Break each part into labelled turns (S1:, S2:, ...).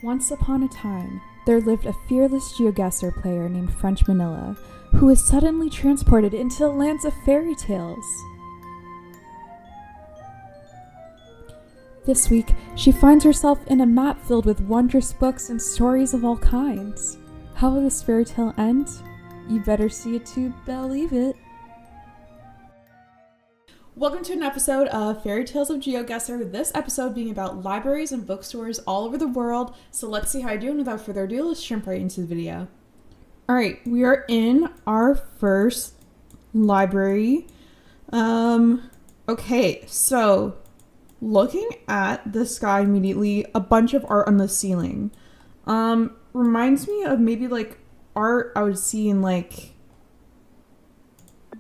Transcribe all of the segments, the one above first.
S1: Once upon a time, there lived a fearless Geoguessr player named French Manila, who was suddenly transported into the lands of fairy tales. This week, she finds herself in a map filled with wondrous books and stories of all kinds. How will this fairy tale end? You better see it to believe it. Welcome to an episode of Fairytales of Geoguessr, this episode being about libraries and bookstores all over the world. So let's see how I do, and without further ado, let's jump right into the video. Alright, we are in our first library. Okay, so looking at the sky immediately, a bunch of art on the ceiling. Reminds me of maybe like art I would see in like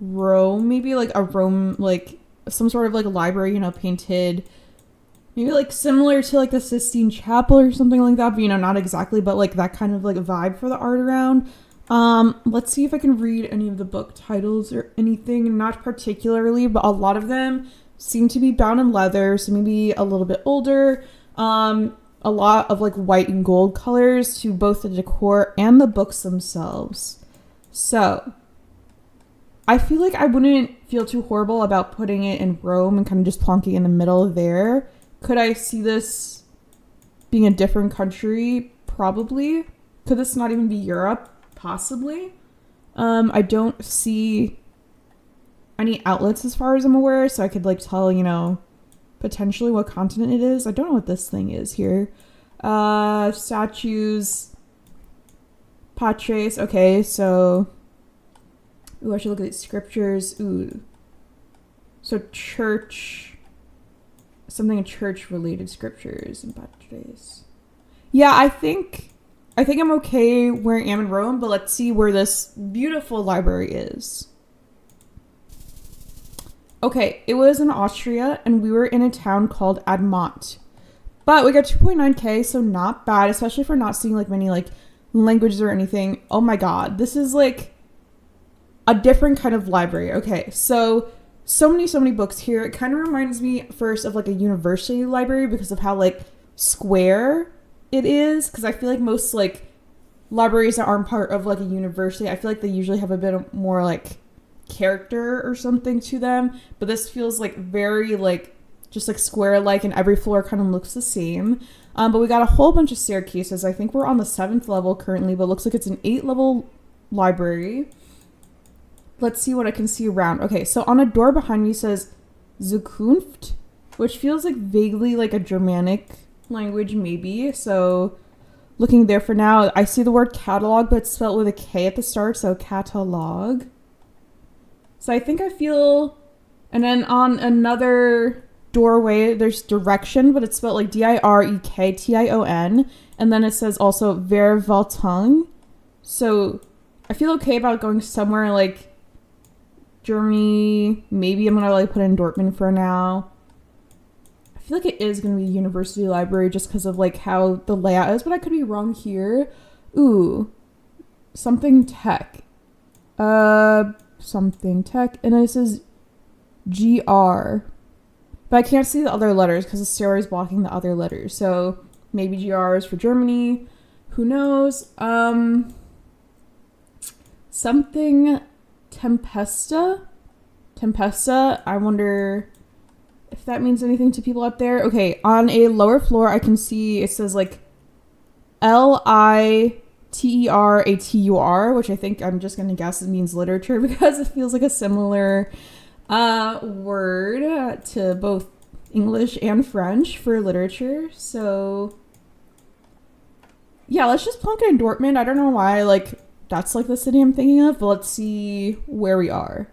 S1: Rome, maybe like a Rome, like some sort of like a library, painted maybe like similar to like the Sistine Chapel or something like that, but not exactly, but like that kind of like vibe for the art around. Let's see if I can read any of the book titles or anything, not particularly, but a lot of them seem to be bound in leather, so maybe a little bit older. A lot of like white and gold colors to both the decor and the books themselves. So I feel like I wouldn't feel too horrible about putting it in Rome and kind of just plonking in the middle there. Could I see this being a different country? Probably. Could this not even be Europe? Possibly. I don't see any outlets as far as I'm aware, so I could like tell, potentially what continent it is. I don't know what this thing is here. Statues. Patres. Okay, so ooh, I should look at these scriptures. Ooh. So church. Something church-related scriptures and patres. Yeah, I think I'm okay where I am in Rome, but let's see where this beautiful library is. Okay, it was in Austria, and we were in a town called Admont. But we got 2.9k, so not bad, especially for not seeing like many like languages or anything. Oh my god, this is like a different kind of library. Okay, so many books here. It kind of reminds me first of like a university library because of how like square it is, because I feel like most like libraries that aren't part of like a university, I feel like they usually have a bit more like character or something to them, but this feels like very like just like square like, and every floor kind of looks the same. But we got a whole bunch of staircases. I think we're on the 7th level currently, but it looks like it's an 8-level library. Let's see what I can see around. Okay, so on a door behind me says Zukunft, which feels like vaguely like a Germanic language maybe. So looking there for now, I see the word catalog, but it's spelled with a K at the start, so catalog. So I think I feel, and then on another doorway, there's direction, but it's spelled like Direktion, and then it says also Verwaltung. So I feel okay about going somewhere like Germany. Maybe I'm gonna like put in Dortmund for now. I feel like it is gonna be a university library just because of like how the layout is, but I could be wrong here. Ooh, something tech. Something tech, and then it says GR, but I can't see the other letters because the stair is blocking the other letters. So maybe GR is for Germany. Who knows? Something Tempesta. I wonder if that means anything to people out there. Okay, on a lower floor, I can see it says like LITERATUR, which I think I'm just gonna guess it means literature because it feels like a similar word to both English and French for literature. So yeah, let's just plunk it in Dortmund. I don't know why like that's like the city I'm thinking of, but let's see where we are.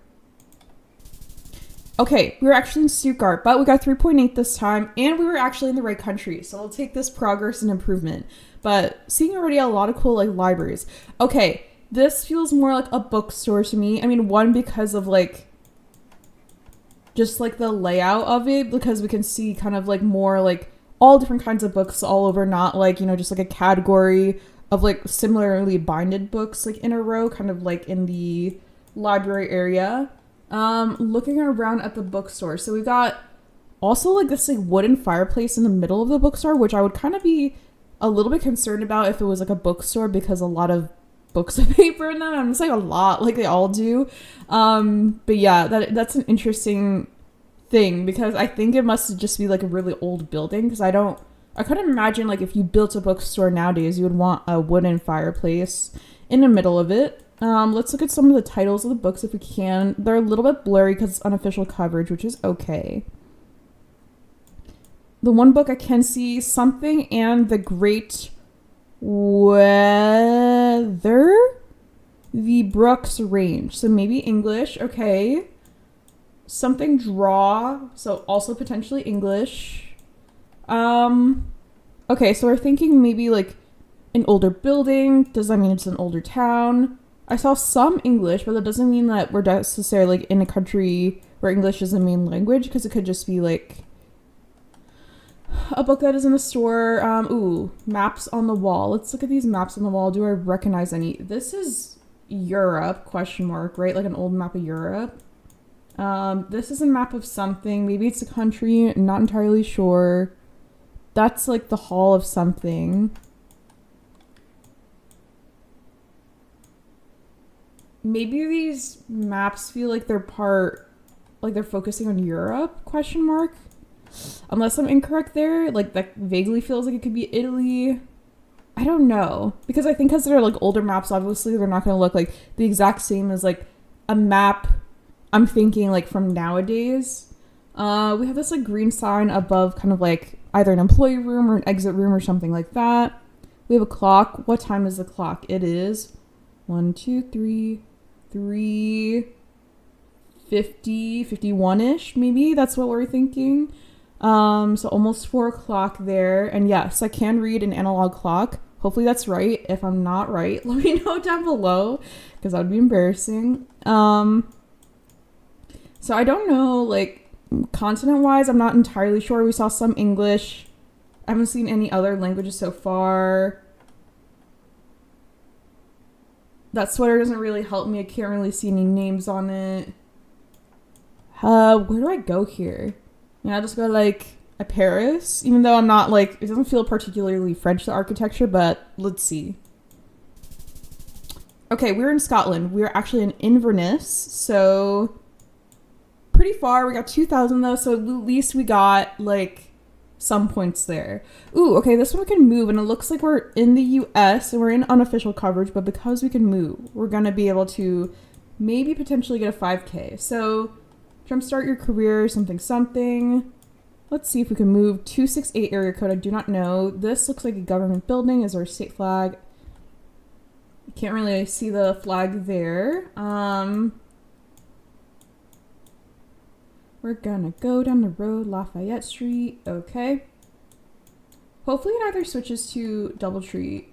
S1: Okay, we were actually in Stuttgart, but we got 3.8 this time, and we were actually in the right country, so we'll take this progress and improvement. But seeing already a lot of cool like libraries. Okay, this feels more like a bookstore to me. I mean, one, because of like just like the layout of it, because we can see kind of like more like all different kinds of books all over, not like, just like a category of like similarly binded books like in a row, kind of like in the library area. Looking around at the bookstore, so we got also like this like wooden fireplace in the middle of the bookstore, which I would kind of be a little bit concerned about if it was like a bookstore because a lot of books of paper in them. I'm just like a lot, like they all do. But yeah, that's an interesting thing because I think it must just be like a really old building because I couldn't imagine like if you built a bookstore nowadays, you would want a wooden fireplace in the middle of it. Let's look at some of the titles of the books if we can. They're a little bit blurry because it's unofficial coverage, which is okay. The one book I can see, Something and the Great Weather, the Brooks Range. So maybe English, okay. Something Draw, so also potentially English. Okay, so we're thinking maybe like an older building. Does that mean it's an older town? I saw some English, but that doesn't mean that we're necessarily like in a country where English is the main language because it could just be like a book that is in the store. Ooh, maps on the wall. Let's look at these maps on the wall. Do I recognize any? This is Europe, question mark, right? Like an old map of Europe. This is a map of something. Maybe it's a country. Not entirely sure. That's like the hall of something. Maybe these maps feel like they're focusing on Europe, question mark. Unless I'm incorrect there, like that vaguely feels like it could be Italy. I don't know. Because I think because they're like older maps, obviously they're not going to look like the exact same as like a map I'm thinking like from nowadays. We have this like green sign above kind of like either an employee room or an exit room or something like that. We have a clock. What time is the clock? It is 1, 2, 3, 50, 51-ish, maybe. That's what we're thinking. So almost 4 o'clock there. And yes, I can read an analog clock. Hopefully that's right. If I'm not right, let me know down below because that would be embarrassing. So I don't know, like continent-wise, I'm not entirely sure. We saw some English. I haven't seen any other languages so far. That sweater doesn't really help me. I can't really see any names on it. Where do I go here? I just go like a Paris, even though I'm not like, it doesn't feel particularly French, the architecture, but let's see. Okay, we're in Scotland. We're actually in Inverness, so pretty far. We got 2,000 though, so at least we got like some points there. Ooh, okay, this one we can move, and it looks like we're in the US and we're in unofficial coverage, but because we can move, we're gonna be able to maybe potentially get a 5K. So jumpstart your career, something. Let's see if we can move. 268 area code, I do not know. This looks like a government building. Is our state flag? Can't really see the flag there. We're gonna go down the road, Lafayette Street. Okay. Hopefully it either switches to Doubletree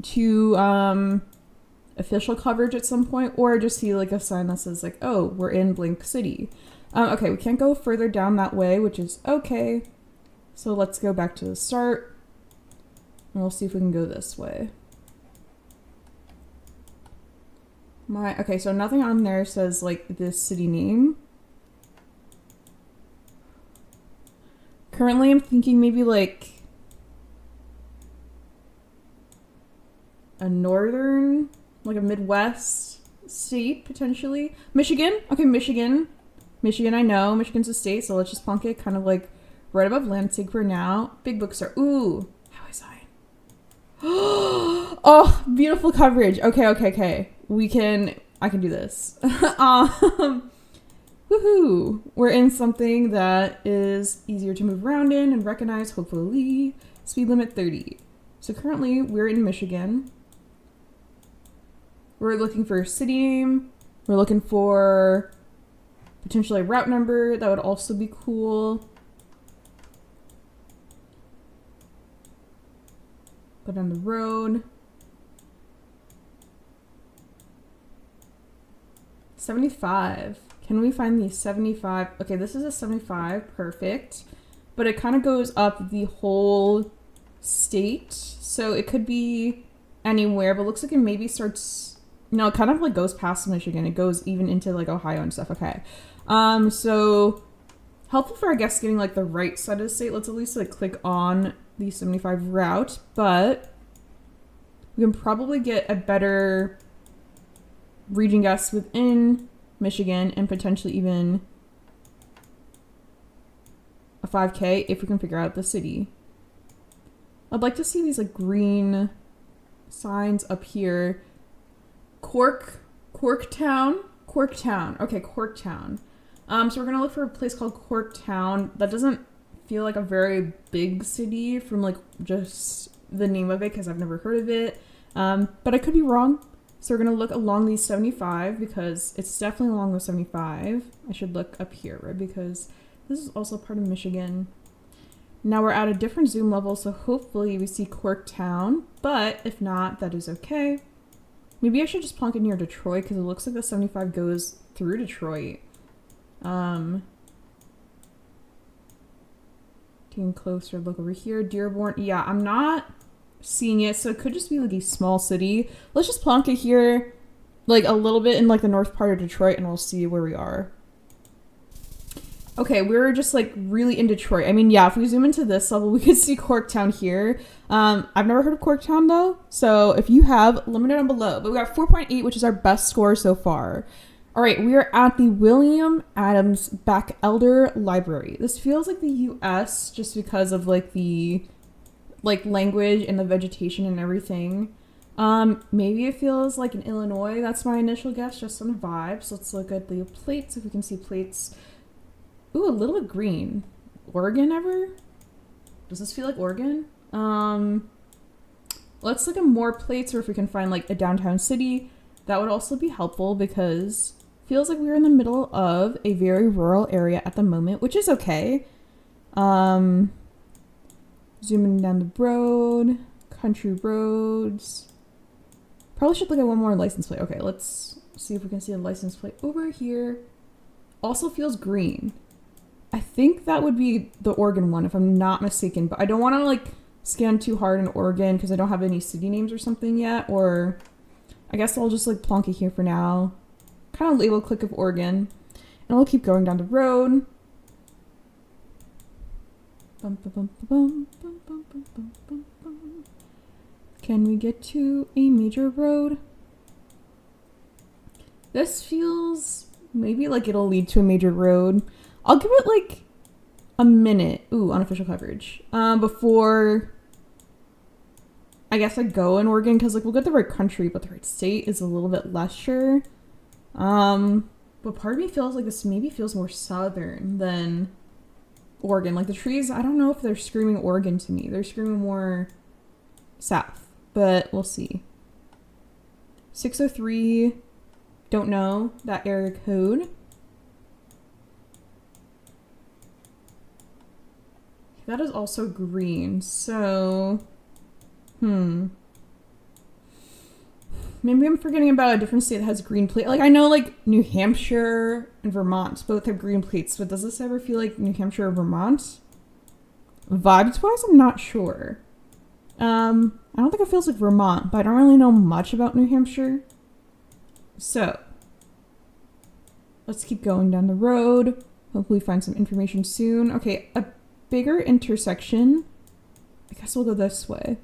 S1: to official coverage at some point, or just see like a sign that says like, oh, we're in Blink City. Okay, we can't go further down that way, which is okay. So let's go back to the start. And we'll see if we can go this way. Okay, so nothing on there says like this city name. Currently I'm thinking maybe like a northern, like a Midwest state potentially. Michigan? Okay, Michigan. Michigan, I know. Michigan's a state, so let's just plunk it kind of like right above Lansing for now. Big Bookstore. Ooh, how is I? Oh, beautiful coverage. Okay. I can do this. Woohoo. We're in something that is easier to move around in and recognize, hopefully. Speed limit 30. So currently we're in Michigan. We're looking for a city name. We're looking for potentially a route number. That would also be cool. Go down the road. 75. Can we find the 75? Okay, this is a 75. Perfect. But it kind of goes up the whole state. So it could be anywhere, but looks like it maybe starts... No, it kind of like goes past Michigan. It goes even into like Ohio and stuff. Okay. So helpful for, I guess, getting like the right side of the state. Let's at least like click on the 75 route, but we can probably get a better region guess within Michigan and potentially even a 5K if we can figure out the city. I'd like to see these like green signs up here. Corktown. Okay, Corktown. So we're gonna look for a place called Corktown. That doesn't feel like a very big city from like just the name of it because I've never heard of it. But I could be wrong. So we're gonna look along these 75 because it's definitely along the 75. I should look up here, right? Because this is also part of Michigan. Now we're at a different zoom level, so hopefully we see Corktown. But if not, that is okay. Maybe I should just plonk it near Detroit because it looks like the 75 goes through Detroit. Taking closer look over here. Dearborn. Yeah, I'm not seeing it, so it could just be like a small city. Let's just plonk it here like a little bit in like the north part of Detroit and we'll see where we are. Okay, we're just like really in Detroit. I mean, yeah, if we zoom into this level, we could see Corktown here. I've never heard of Corktown though, so if you have, let me know down below. But we got 4.8, which is our best score so far. All right, we are at the William Adams Bachelder Library. This feels like the U.S. just because of like the language and the vegetation and everything. Maybe it feels like in Illinois. That's my initial guess, just on vibes. Let's look at the plates if we can see plates. Ooh, a little bit green. Oregon ever? Does this feel like Oregon? Let's look at more plates or if we can find like a downtown city. That would also be helpful because it feels like we're in the middle of a very rural area at the moment, which is okay. Zooming down the road, country roads. Probably should look at one more license plate. Okay, let's see if we can see a license plate over here. Also feels green. I think that would be the Oregon one if I'm not mistaken, but I don't want to like scan too hard in Oregon because I don't have any city names or something yet, or I guess I'll just like plonk it here for now. Kind of label click of Oregon, and we'll keep going down the road. Can we get to a major road? This feels maybe like it'll lead to a major road. I'll give it like a minute. Ooh, unofficial coverage. Before I guess I go in Oregon because like we'll get the right country, but the right state is a little bit less sure. But part of me feels like this maybe feels more southern than Oregon. Like the trees, I don't know if they're screaming Oregon to me. They're screaming more south, but we'll see. 603, don't know that area code. That is also green, so maybe I'm forgetting about a different state that has green plate. Like I know like New Hampshire and Vermont both have green plates, but does this ever feel like New Hampshire or Vermont? Vibes wise, I'm not sure. I don't think it feels like Vermont, but I don't really know much about New Hampshire. So let's keep going down the road. Hopefully find some information soon. Okay, a bigger intersection. I guess we'll go this way.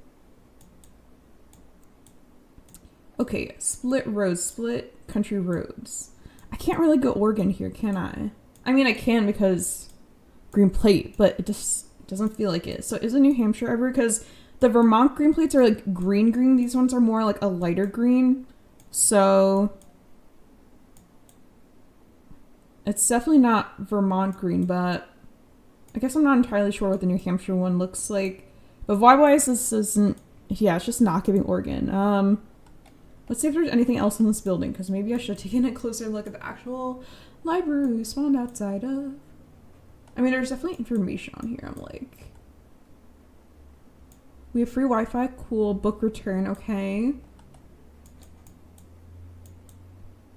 S1: Okay, split roads, split country roads. I can't really go Oregon here, can I? I mean, I can because green plate, but it just doesn't feel like it. So is it New Hampshire ever? Because the Vermont green plates are like green. These ones are more like a lighter green. So it's definitely not Vermont green, but I guess I'm not entirely sure what the New Hampshire one looks like. But vibe-wise, this isn't... Yeah, it's just not giving Oregon. Let's see if there's anything else in this building, because maybe I should have taken a closer look at the actual library we spawned outside of. I mean, there's definitely information on here. I'm like... We have free Wi-Fi. Cool. Book return. Okay.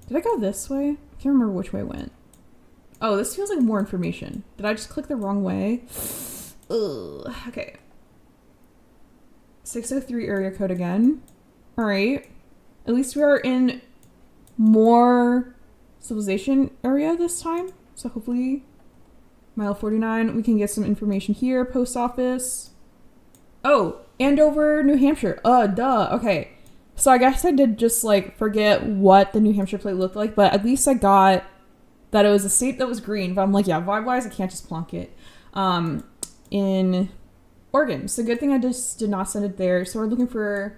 S1: Did I go this way? I can't remember which way I went. Oh, this feels like more information. Did I just click the wrong way? Ugh. Okay. 603 area code again. All right. At least we are in more civilization area this time. So hopefully, mile 49, we can get some information here. Post office. Oh, Andover, New Hampshire. Duh. Okay. So I guess I did just like forget what the New Hampshire plate looked like, but at least I got that it was a state that was green. But I'm like, yeah, vibe-wise, I can't just plonk it in Oregon. So good thing I just did not send it there. So we're looking for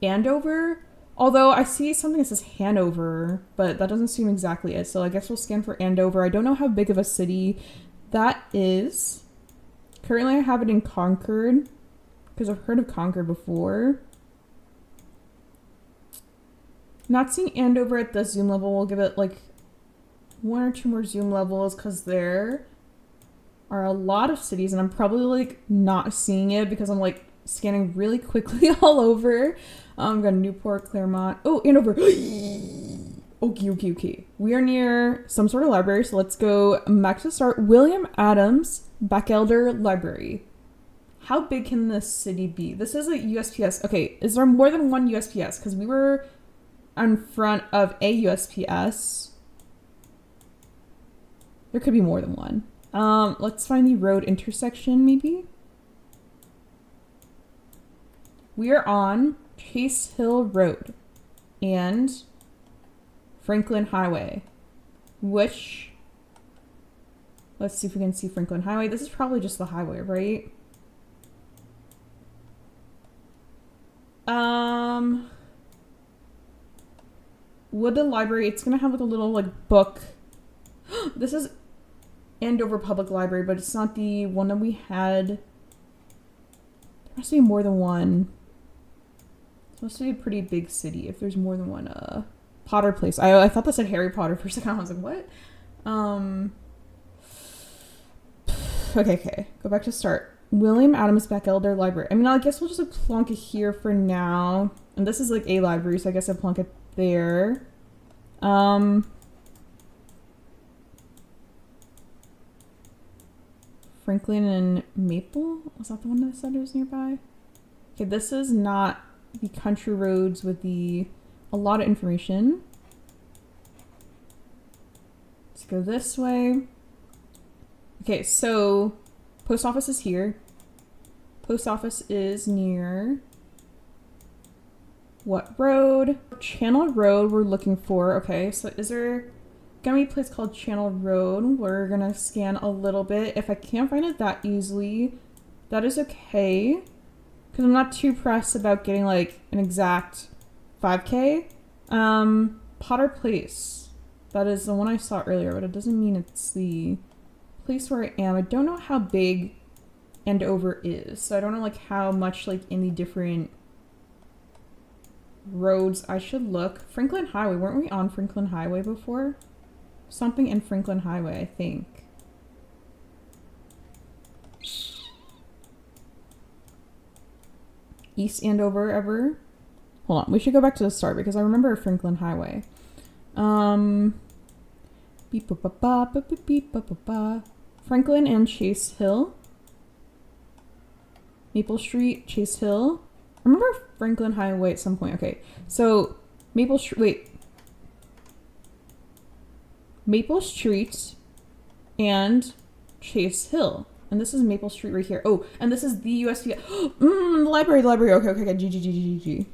S1: Andover. Although I see something that says Hanover, but that doesn't seem exactly it. So I guess we'll scan for Andover. I don't know how big of a city that is. Currently I have it in Concord, because I've heard of Concord before. Not seeing Andover at the zoom level. We'll give it like 1 or 2 more zoom levels, because there are a lot of cities, and I'm probably like not seeing it because I'm like scanning really quickly all over. Got Newport, Claremont. Oh, Andover. Okay. We are near some sort of library, so let's go back to the start. William Adams Bachelder Library. How big can this city be? This is a USPS. Okay, is there more than one USPS? Because we were in front of a USPS. There could be more than one. Let's find the road intersection, maybe. We are on Chase Hill Road and Franklin Highway, which, let's see if we can see Franklin Highway. This is probably just the highway, right? Would the library, it's gonna have like a little like book. This is Andover Public Library, but it's not the one that we had. There must be more than one. It's supposed to be a pretty big city if there's more than one Potter Place. I thought that said Harry Potter for a second. I was like, what? Okay. Go back to start. William Adams Bachelder Library. I mean, I guess we'll just like plonk it here for now. And this is like a library, so I guess I'll plonk it there. Franklin and Maple? Was that the one that said it was nearby? Okay, this is not the country roads with a lot of information. Let's go this way. Okay, so post office is here. Post office is near what road? Channel Road we're looking for. Okay, so is there gonna be a place called Channel Road? We're gonna scan a little bit. If I can't find it that easily, that is okay, because I'm not too pressed about getting like an exact 5K. Potter Place. That is the one I saw earlier, but it doesn't mean it's the place where I am. I don't know how big Andover is, so I don't know like how much like in the different roads I should look. Franklin Highway. Weren't we on Franklin Highway before? Something in Franklin Highway, I think. East Andover ever? Hold on, we should go back to the start because I remember Franklin Highway. Franklin and Chase Hill. Maple Street, Chase Hill. I remember Franklin Highway at some point. Okay, so Maple Street and Chase Hill. And this is Maple Street right here. Oh, and this is the USP. Library. Okay. G.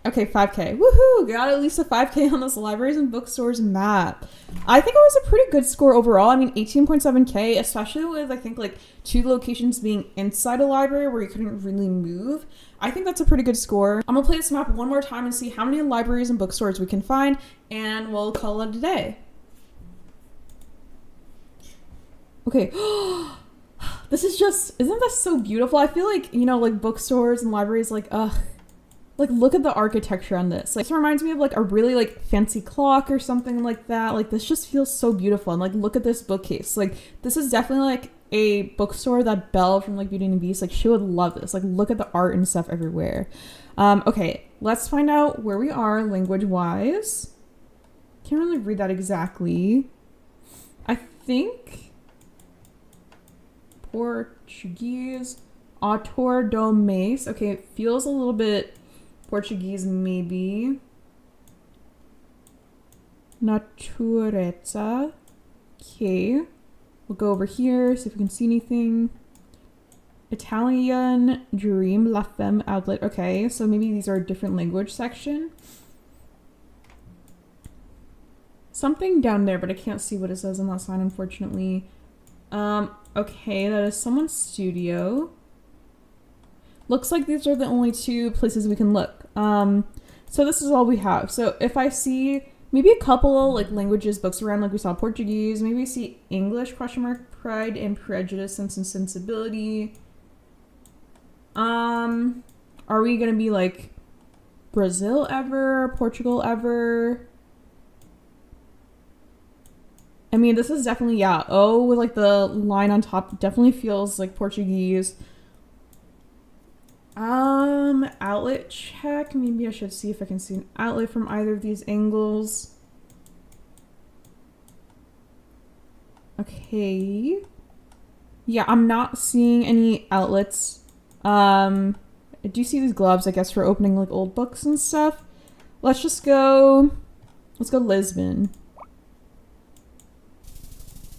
S1: Okay, 5K. Woohoo! Got at least a 5K on this libraries and bookstores map. I think it was a pretty good score overall. I mean, 18.7K, especially with, I think, like, 2 locations being inside a library where you couldn't really move. I think that's a pretty good score. I'm gonna play this map one more time and see how many libraries and bookstores we can find, and we'll call it a day. Okay. This is just, isn't this so beautiful? I feel like, you know, like, bookstores and libraries, like, like, look at the architecture on this. Like, this reminds me of, like, a really, like, fancy clock or something like that. Like, this just feels so beautiful. And, like, look at this bookcase. Like, this is definitely, like, a bookstore that Belle from, like, Beauty and the Beast, like, she would love this. Like, look at the art and stuff everywhere. Okay, let's find out where we are language-wise. Can't really read that exactly. I think Portuguese. Autor do mês. Okay, it feels a little bit Portuguese, maybe. Natureza. Okay. We'll go over here, see if we can see anything. Italian Dream La Femme Outlet. Okay, so maybe these are a different language section. Something down there, but I can't see what it says on that sign, unfortunately. Okay, that is someone's studio. Looks like these are the only two places we can look. So this is all we have. So if I see maybe a couple like languages books around, like we saw Portuguese, maybe see English, Pride and Prejudice, Sense and Sensibility. Are we gonna be like Brazil ever, Portugal ever? I mean, this is definitely, yeah, O with like the line on top definitely feels like Portuguese. Outlet check. Maybe I should see if I can see an outlet from either of these angles. Okay. Yeah, I'm not seeing any outlets. I do see these gloves, I guess, for opening like old books and stuff. Let's go Lisbon.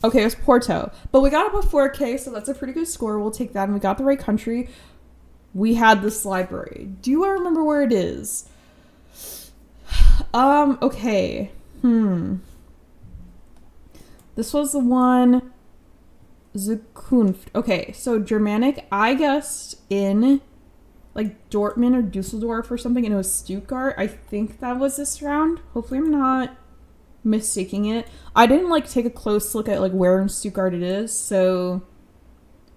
S1: Okay, it was Porto. But we got up a 4K, so that's a pretty good score. We'll take that. And we got the right country. We had this library. Do I remember where it is? Okay. This was the one... Zukunft. Okay, so Germanic, I guessed in like Dortmund or Dusseldorf or something, and it was Stuttgart. I think that was this round. Hopefully I'm not mistaking it. I didn't like take a close look at like where in Stuttgart it is, so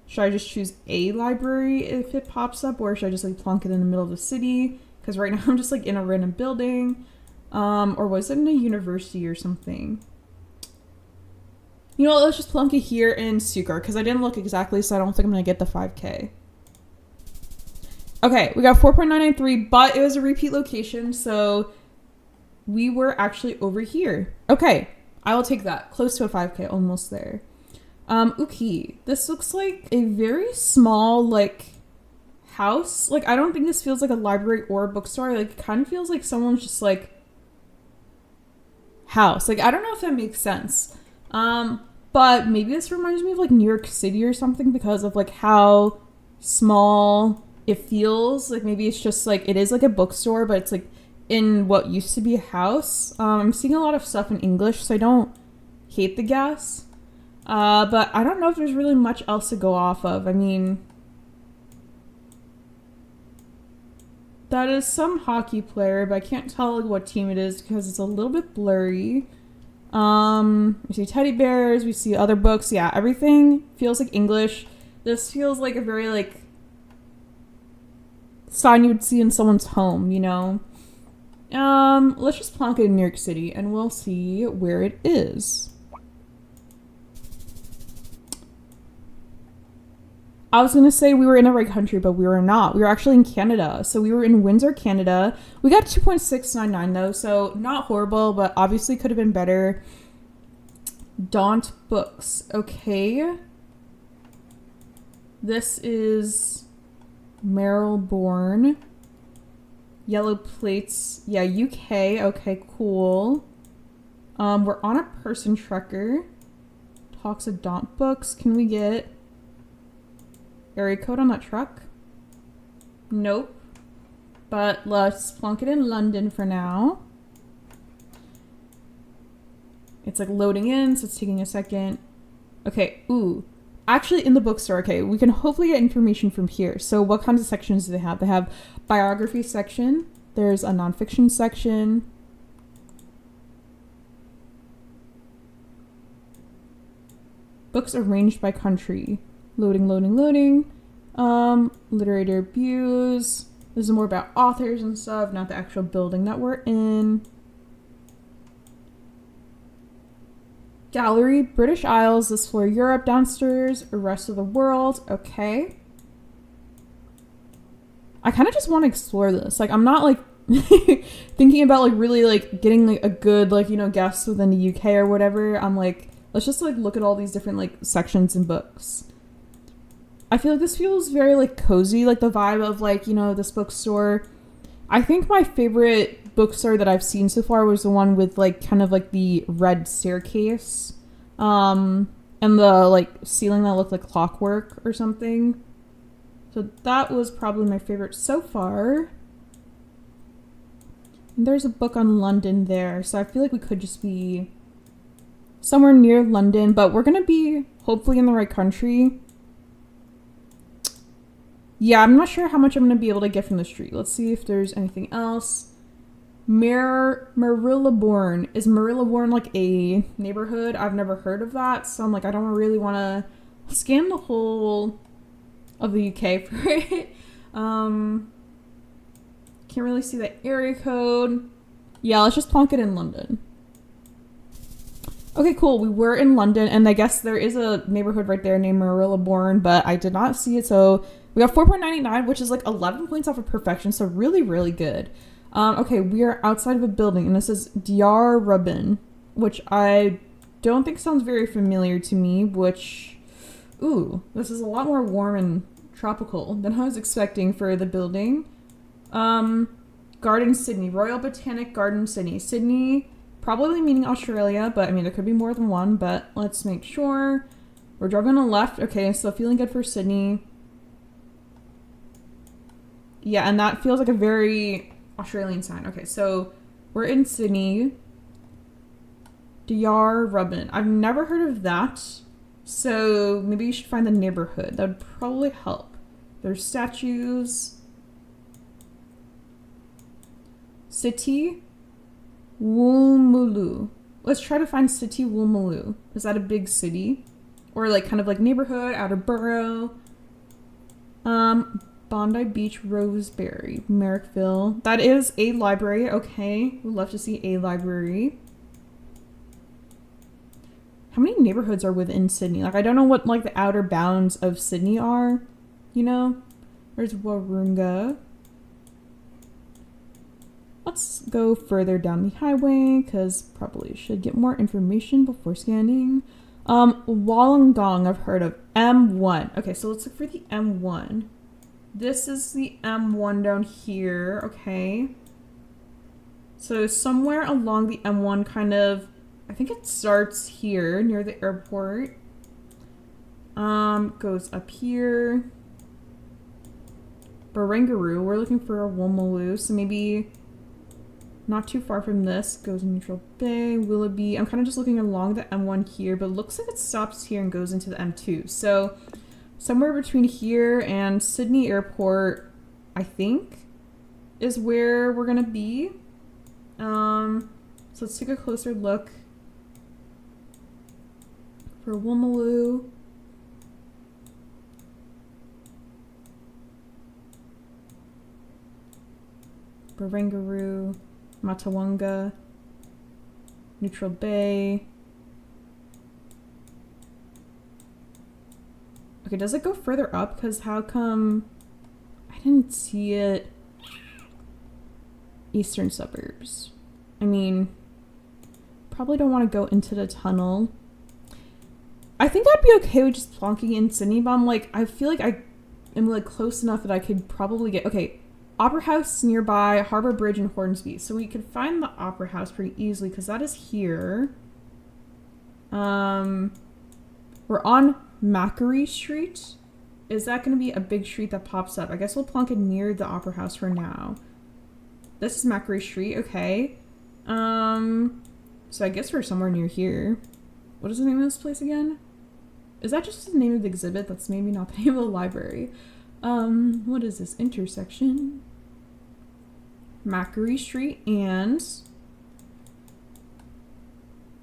S1: should I just choose a library if it pops up, or should I just like plonk it in the middle of the city? Because right now I'm just like in a random building. Or was it in a university or something? You know what, let's just plunk it here in Stuttgart, because I didn't look exactly, so I don't think I'm going to get the 5K. Okay, we got 4.993, but it was a repeat location, so we were actually over here. Okay, I will take that. Close to a 5K, almost there. Okay, this looks like a very small, like, house. Like, I don't think this feels like a library or a bookstore. Like, it kind of feels like someone's just, like, house. Like, I don't know if that makes sense. But maybe this reminds me of like New York City or something because of like how small it feels. Like maybe it's just like, it is like a bookstore, but it's like in what used to be a house. I'm seeing a lot of stuff in English, so I don't hate the guess. But I don't know if there's really much else to go off of. I mean, that is some hockey player, but I can't tell like what team it is because it's a little bit blurry. We see teddy bears, we see other books. Yeah, everything feels like English. This feels like a very like sign you would see in someone's home, you know? Let's just plonk it in New York City and we'll see where it is. I was going to say we were in the right country, but we were not. We were actually in Canada. So we were in Windsor, Canada. We got 2.699 though, so not horrible, but obviously could have been better. Daunt Books. Okay. This is Marylebone. Yellow plates. Yeah, UK. Okay, cool. We're on a person trucker. Talks of Daunt Books. Can we get area code on that truck? Nope. But let's plonk it in London for now. It's like loading in, so it's taking a second. Okay, ooh. Actually, in the bookstore, okay, we can hopefully get information from here. So what kinds of sections do they have? They have biography section. There's a nonfiction section. Books arranged by country. Loading, loading, loading. Literary debuts. This is more about authors and stuff, not the actual building that we're in. Gallery, British Isles, this floor Europe, downstairs, rest of the world. Okay. I kind of just want to explore this. Like, I'm not like thinking about like really like getting like a good like, you know, guess within the UK or whatever. I'm like, let's just like look at all these different like sections and books. I feel like this feels very like cozy, like the vibe of like, you know, this bookstore. I think my favorite bookstore that I've seen so far was the one with like kind of like the red staircase and the like ceiling that looked like clockwork or something. So that was probably my favorite so far. And there's a book on London there, so I feel like we could just be somewhere near London, but we're gonna be hopefully in the right country. Yeah, I'm not sure how much I'm gonna be able to get from the street. Let's see if there's anything else. Marylebone. Is Marylebone like a neighborhood? I've never heard of that, so I'm like, I don't really want to scan the whole of the UK for it. Can't really see the area code. Yeah, let's just plonk it in London. Okay, cool. We were in London, and I guess there is a neighborhood right there named Marylebone, but I did not see it, so we got 4.99, which is like 11 points off of perfection, so really, really good. Okay, we are outside of a building, and this is Diyar Rubin, which I don't think sounds very familiar to me, which, ooh, this is a lot more warm and tropical than I was expecting for the building. Garden Sydney, Royal Botanic Garden Sydney. Sydney, probably meaning Australia, but I mean, there could be more than one, but let's make sure. We're driving on the left. Okay, so feeling good for Sydney. Yeah, and that feels like a very Australian sign. Okay, so we're in Sydney. Diyar Rubin. I've never heard of that, so maybe you should find the neighborhood. That would probably help. There's statues. City Woomulu. Let's try to find City Woomulu. Is that a big city? Or like kind of like neighborhood, outer borough? Bondi Beach, Roseberry, Merrickville. That is a library. Okay, we'd love to see a library. How many neighborhoods are within Sydney? Like, I don't know what like the outer bounds of Sydney are, you know? There's Warunga. Let's go further down the highway because probably should get more information before scanning. Wollongong, I've heard of. M1. Okay, so let's look for the M1. This is the M1 down here, okay. So somewhere along the M1 kind of, I think it starts here near the airport. Goes up here. Barangaroo, we're looking for a Woomaloo, so maybe not too far from this. Goes in Neutral Bay, Willoughby. I'm kind of just looking along the M1 here, but it looks like it stops here and goes into the M2. So somewhere between here and Sydney Airport, I think, is where we're gonna be. So let's take a closer look for Woomaloo. Barangaroo, Matawanga, Neutral Bay. Okay, does it go further up? Because how come I didn't see it? Eastern suburbs. I mean, probably don't want to go into the tunnel. I think I'd be okay with just plonking in Sydney, but I'm like, I feel like I am like close enough that I could probably get, okay, Opera House nearby, Harbour Bridge and Hornsby. So we could find the Opera House pretty easily because that is here. We're on Macquarie Street. Is that going to be a big street that pops up? I guess we'll plonk it near the Opera House for now. This is Macquarie Street, okay. So I guess we're somewhere near here. What is the name of this place again? Is that just the name of the exhibit? That's maybe not the name of the library. What is this intersection? Macquarie Street and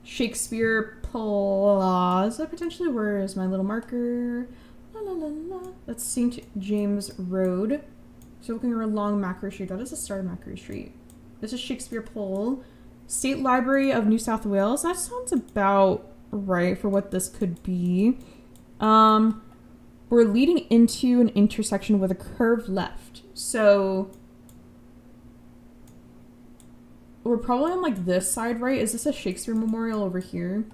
S1: Shakespeare Plaza, potentially. Where is my little marker? La, la, la, la. That's St. James Road. So looking along Macquarie Street. That is the start of Macquarie Street. This is Shakespeare Pole. State Library of New South Wales. That sounds about right for what this could be. We're leading into an intersection with a curved left. So we're probably on like this side, right? Is this a Shakespeare memorial over here?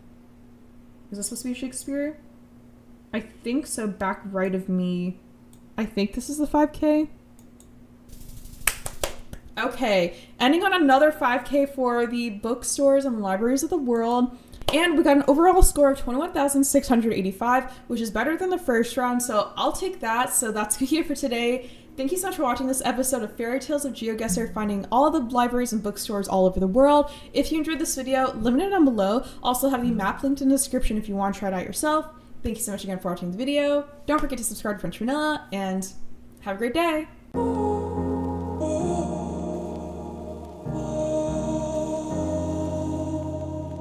S1: Is this supposed to be Shakespeare? I think so. Back right of me. I think this is the 5K. Okay, ending on another 5K for the bookstores and libraries of the world. And we got an overall score of 21,685, which is better than the first round, so I'll take that. So that's it for today. Thank you so much for watching this episode of Fairytales of Geoguessr, finding all the libraries and bookstores all over the world. If you enjoyed this video, let me know down below. Also have the map linked in the description if you want to try it out yourself. Thank you so much again for watching the video. Don't forget to subscribe to French Vanilla, and have a great day!